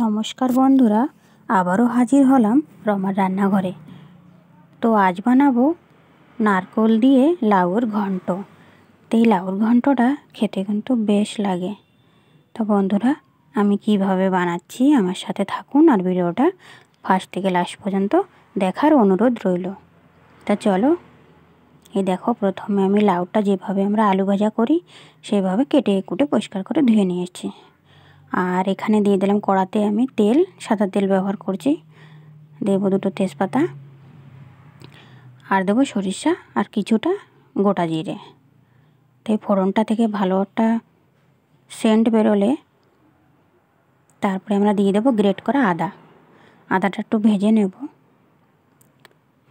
নমস্কার বন্ধুরা, আবারও হাজির হলাম রমার রান্নাঘরে। তো আজ বানাবো নারকোল দিয়ে লাউর ঘন্ট। তো এই লাউর ঘন্টটা খেতে কিন্তু বেশ লাগে। তো বন্ধুরা, আমি কিভাবে বানাচ্ছি আমার সাথে থাকুন আর ভিডিওটা ফার্স্ট থেকে লাস্ট পর্যন্ত দেখার অনুরোধ রইল। তা চলো, এই দেখো, প্রথমে আমি লাউটা যেভাবে আমরা আলু ভাজা করি সেইভাবে কেটে কুটে পরিষ্কার করে ধুয়ে নিয়েছি। আর এখানে দিয়ে দিলাম কড়াতে আমি তেল, সাদা তেল ব্যবহার করছি। দেবো দুটো তেজপাতা, আর দেবো সরিষা আর কিছুটা গোটা জিরে। তো এই ফোড়নটা থেকে ভালো একটা সেন্ট বেরোলে তারপরে আমরা দিয়ে দেবো গ্রেট করা আদাটা একটু ভেজে নেব,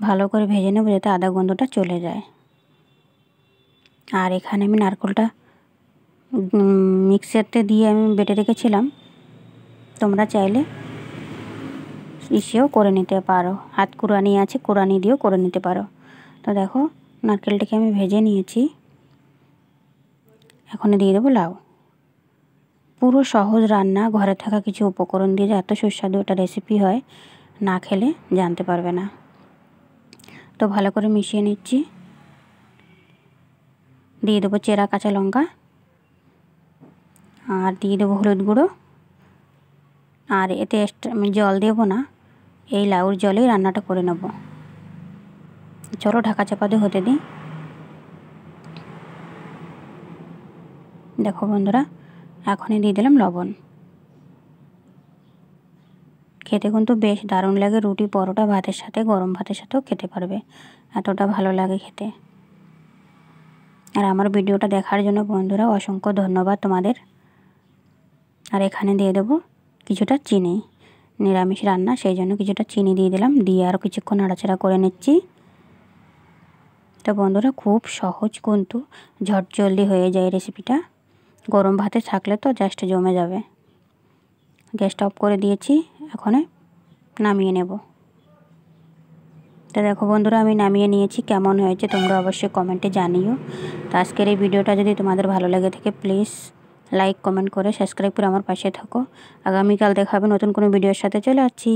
ভালো করে ভেজে নেব যাতে আদা গন্ধটা চলে যায়। আর এখানে আমি নারকেলটা মিক্সারতে দিয়ে আমি বেটে রেখেছিলাম, তোমরা চাইলে ইসেও করে নিতে পারো, হাত কুড়ানি আছে, কুড়ানি দিয়েও করে নিতে পারো। তো দেখো, নারকেলটাকে আমি ভেজে নিয়েছি। এখন দিয়ে দেবো লাউ। পুরো সহজ রান্না, ঘরে থাকা কিছু উপকরণ দিয়ে যে এত সুস্বাদু একটা রেসিপি হয়, না খেলে জানতে পারবে না। তো ভালো করে মিশিয়ে নিচ্ছি। দিয়ে দেবো চেরা কাঁচা লঙ্কা, আর দিয়ে দেবো হলুদ গুঁড়ো। আর এতে আমি জল দেবো না, এই লাউর জলেই রান্নাটা করে নেব। চলো ঢাকা চাপা দিয়ে হতে দিই। দেখো বন্ধুরা, এখনই দিয়ে দিলাম লবণ। খেতে কিন্তু বেশ দারুণ লাগে, রুটি, পরোটা, ভাতের সাথে, গরম ভাতের সাথেও খেতে পারবে, এতটা ভালো লাগে খেতে। আর আমার ভিডিওটা দেখার জন্য বন্ধুরা অসংখ্য ধন্যবাদ তোমাদের। আর এখানে দিয়ে দেবো কিছুটা চিনি, নিরামিষ রান্না সেই জন্য কিছুটা চিনি দিয়ে দিলাম। দিয়ে আরও কিছুক্ষণ নাড়াচাড়া করে নিচ্ছি। তো বন্ধুরা, খুব সহজ কিন্তু ঝট জলদি হয়ে যায় রেসিপিটা। গরম ভাতে থাকলে তো জাস্ট জমে যাবে। গ্যাসটা অফ করে দিয়েছি, এখন নামিয়ে নেব। তো দেখো বন্ধুরা, আমি নামিয়ে নিয়েছি। কেমন হয়েছে তোমরা অবশ্যই কমেন্টে জানিও। তো আজকের এই ভিডিওটা যদি তোমাদের ভালো লাগে থাকে প্লিজ লাইক কমেন্ট করে সাবস্ক্রাইব করে আমার পাশে থাকো। আগামীকাল দেখা হবে নতুন কোনো ভিডিওর সাথে। চলে আসছি।